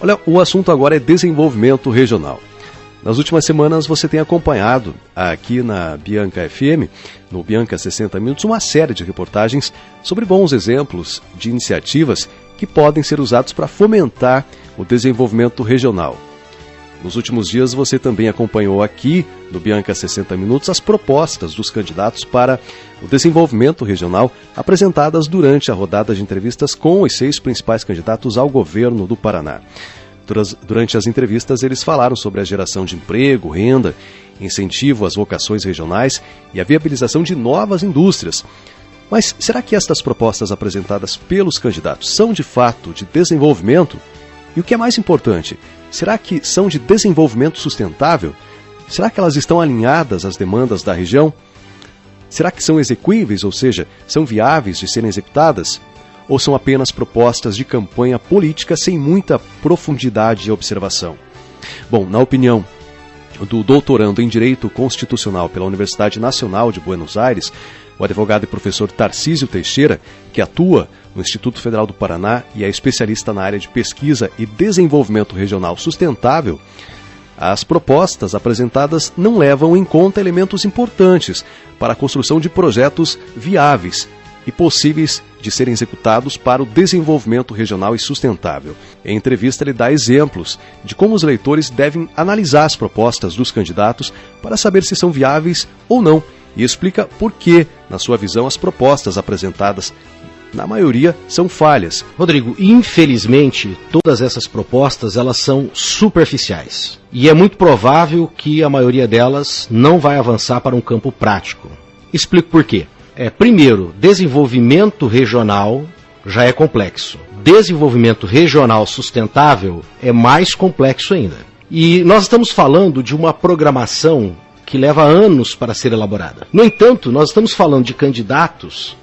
Olha, o assunto agora é desenvolvimento regional. Nas últimas semanas você tem acompanhado aqui na Bianca FM, no Bianca 60 Minutos, uma série de reportagens sobre bons exemplos de iniciativas que podem ser usados para fomentar o desenvolvimento regional. Nos últimos dias você também acompanhou aqui no Bianca 60 Minutos as propostas dos candidatos para o desenvolvimento regional apresentadas durante a rodada de entrevistas com os 6 principais candidatos ao governo do Paraná. Durante as entrevistas eles falaram sobre a geração de emprego, renda, incentivo às vocações regionais e a viabilização de novas indústrias. Mas será que estas propostas apresentadas pelos candidatos são de fato de desenvolvimento? E o que é mais importante, será que são de desenvolvimento sustentável? Será que elas estão alinhadas às demandas da região? Será que são execuíveis, ou seja, são viáveis de serem executadas? Ou são apenas propostas de campanha política sem muita profundidade e observação? Bom, na opinião do doutorando em Direito Constitucional pela Universidade Nacional de Buenos Aires, o advogado e professor Tarcísio Teixeira, que atua no Instituto Federal do Paraná e é especialista na área de pesquisa e desenvolvimento regional sustentável, as propostas apresentadas não levam em conta elementos importantes para a construção de projetos viáveis e possíveis de serem executados para o desenvolvimento regional e sustentável. Em entrevista, ele dá exemplos de como os eleitores devem analisar as propostas dos candidatos para saber se são viáveis ou não, e explica por que, na sua visão, as propostas apresentadas, na maioria, são falhas. Rodrigo, infelizmente, todas essas propostas elas são superficiais. E é muito provável que a maioria delas não vai avançar para um campo prático. Explico por quê. Primeiro, desenvolvimento regional já é complexo. Desenvolvimento regional sustentável é mais complexo ainda. E nós estamos falando de uma programação que leva anos para ser elaborada. No entanto, nós estamos falando de candidatos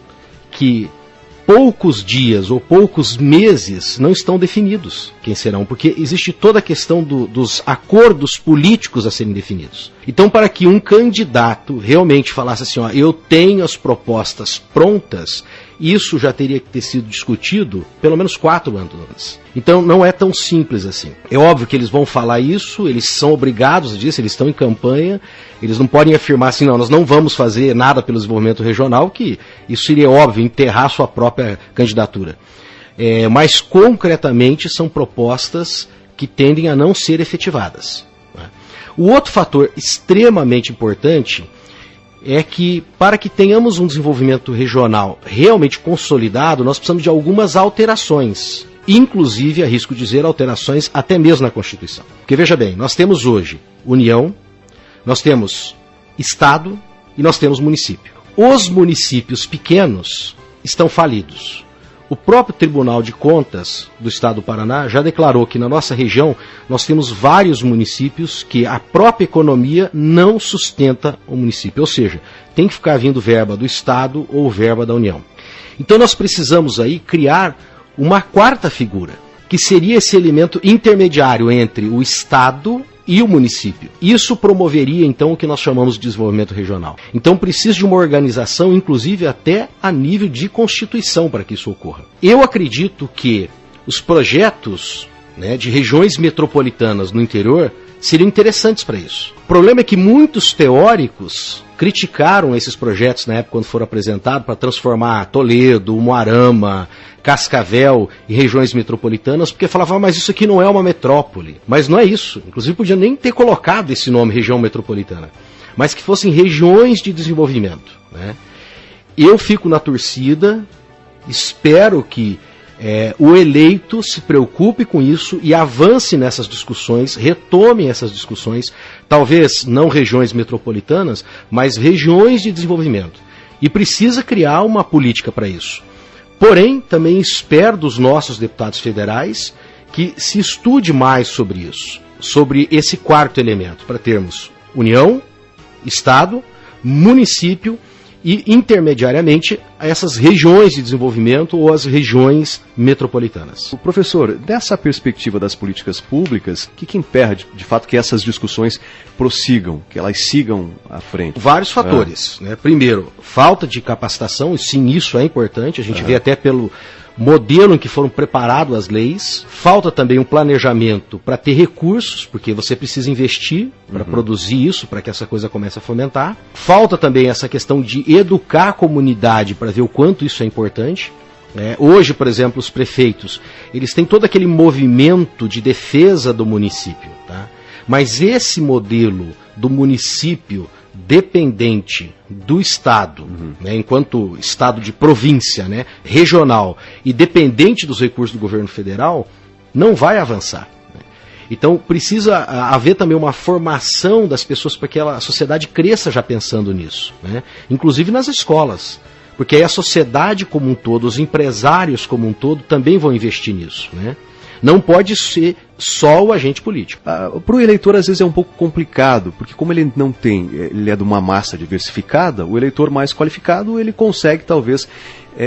que poucos dias ou poucos meses não estão definidos quem serão, porque existe toda a questão dos acordos políticos a serem definidos. Então, para que um candidato realmente falasse assim, ó, eu tenho as propostas prontas, isso já teria que ter sido discutido pelo menos 4 anos antes. Então não é tão simples assim. É óbvio que eles vão falar isso, eles são obrigados disso, eles estão em campanha, eles não podem afirmar assim, não, nós não vamos fazer nada pelo desenvolvimento regional, que isso seria óbvio, enterrar sua própria candidatura. Mas concretamente são propostas que tendem a não ser efetivadas. O outro fator extremamente importante é que, para que tenhamos um desenvolvimento regional realmente consolidado, nós precisamos de algumas alterações. Inclusive, arrisco dizer, alterações até mesmo na Constituição. Porque, veja bem, nós temos hoje União, nós temos Estado e nós temos município. Os municípios pequenos estão falidos. O próprio Tribunal de Contas do Estado do Paraná já declarou que na nossa região nós temos vários municípios que a própria economia não sustenta o município, ou seja, tem que ficar vindo verba do Estado ou verba da União. Então nós precisamos aí criar uma quarta figura, que seria esse elemento intermediário entre o Estado e o município. Isso promoveria, então, o que nós chamamos de desenvolvimento regional. Então, precisa de uma organização, inclusive até a nível de Constituição, para que isso ocorra. Eu acredito que os projetos, de regiões metropolitanas no interior seriam interessantes para isso. O problema é que muitos teóricos criticaram esses projetos na época quando foram apresentados para transformar Toledo, Umuarama, Cascavel em regiões metropolitanas, porque falavam, mas isso aqui não é uma metrópole. Mas não é isso. Inclusive podia nem ter colocado esse nome, região metropolitana, mas que fossem regiões de desenvolvimento. Eu fico na torcida, espero que o eleito se preocupe com isso e avance nessas discussões, retome essas discussões, talvez não regiões metropolitanas, mas regiões de desenvolvimento. E precisa criar uma política para isso. Porém, também espero dos nossos deputados federais que se estude mais sobre isso, sobre esse quarto elemento, para termos União, Estado, município e, intermediariamente, essas regiões de desenvolvimento ou as regiões metropolitanas. O professor, dessa perspectiva das políticas públicas, o que impede, de fato, que essas discussões prossigam, que elas sigam à frente? Vários fatores. Primeiro, falta de capacitação, e sim, isso é importante, a gente vê até pelo modelo em que foram preparadas as leis, falta também um planejamento para ter recursos, porque você precisa investir para produzir isso, para que essa coisa comece a fomentar. Falta também essa questão de educar a comunidade para ver o quanto isso é importante. Hoje, por exemplo, os prefeitos, eles têm todo aquele movimento de defesa do município, tá? Mas esse modelo do município dependente do Estado, né, enquanto Estado de província, né, regional, e dependente dos recursos do governo federal, não vai avançar. Né? Então precisa haver também uma formação das pessoas para que a sociedade cresça já pensando nisso, né? Inclusive nas escolas, porque aí a sociedade como um todo, os empresários como um todo também vão investir nisso, né? Não pode ser só o agente político. Para o eleitor, às vezes, é um pouco complicado, porque como ele não tem, ele é de uma massa diversificada, o eleitor mais qualificado, ele consegue, talvez,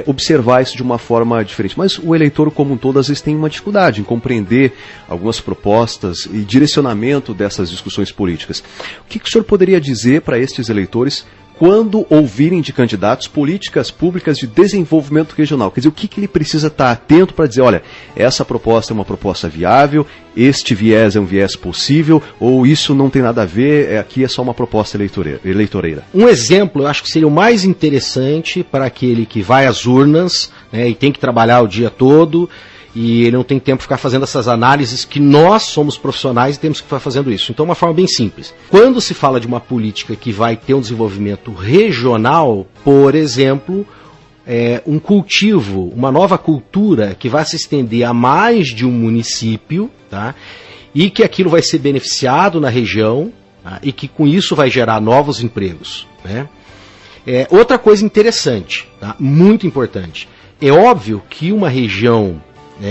observar isso de uma forma diferente. Mas o eleitor, como um todo, às vezes tem uma dificuldade em compreender algumas propostas e direcionamento dessas discussões políticas. O que o senhor poderia dizer para estes eleitores quando ouvirem de candidatos políticas públicas de desenvolvimento regional? Quer dizer, o que ele precisa estar atento para dizer, olha, essa proposta é uma proposta viável, este viés é um viés possível, ou isso não tem nada a ver, aqui é só uma proposta eleitoreira? Um exemplo, eu acho que seria o mais interessante para aquele que vai às urnas, né, e tem que trabalhar o dia todo, e ele não tem tempo de ficar fazendo essas análises que nós somos profissionais e temos que ficar fazendo isso. Então, uma forma bem simples. Quando se fala de uma política que vai ter um desenvolvimento regional, por exemplo, um cultivo, uma nova cultura que vai se estender a mais de um município, tá? E que aquilo vai ser beneficiado na região, tá? E que com isso vai gerar novos empregos, né? Outra coisa interessante, tá? Muito importante. É óbvio que uma região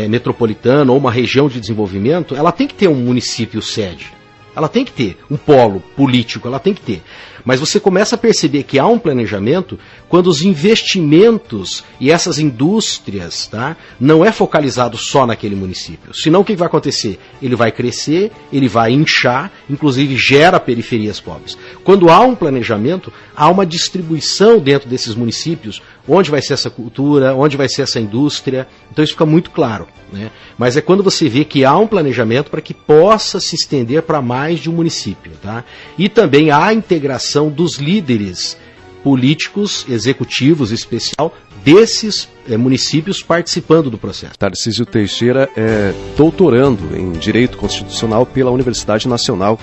metropolitana ou uma região de desenvolvimento, ela tem que ter um município sede. Ela tem que ter um polo político, ela tem que ter. Mas você começa a perceber que há um planejamento quando os investimentos e essas indústrias, tá, não é focalizado só naquele município. Senão o que vai acontecer? Ele vai crescer, ele vai inchar, inclusive gera periferias pobres. Quando há um planejamento, há uma distribuição dentro desses municípios, onde vai ser essa cultura, onde vai ser essa indústria. Então isso fica muito claro, né? Mas é quando você vê que há um planejamento para que possa se estender para mais de um município, tá? E também há a integração dos líderes políticos, executivos, especial, desses municípios participando do processo. Tarcísio Teixeira é doutorando em Direito Constitucional pela Universidade Nacional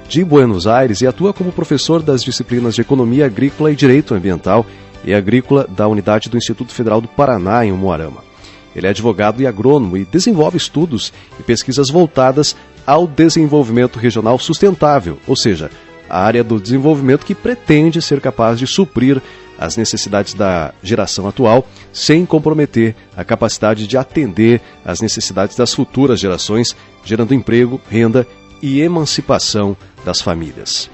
de Buenos Aires e atua como professor das disciplinas de Economia Agrícola e Direito Ambiental e Agrícola da Unidade do Instituto Federal do Paraná, em Umuarama. Ele é advogado e agrônomo e desenvolve estudos e pesquisas voltadas ao desenvolvimento regional sustentável, ou seja, a área do desenvolvimento que pretende ser capaz de suprir as necessidades da geração atual, sem comprometer a capacidade de atender às necessidades das futuras gerações, gerando emprego, renda e emancipação das famílias.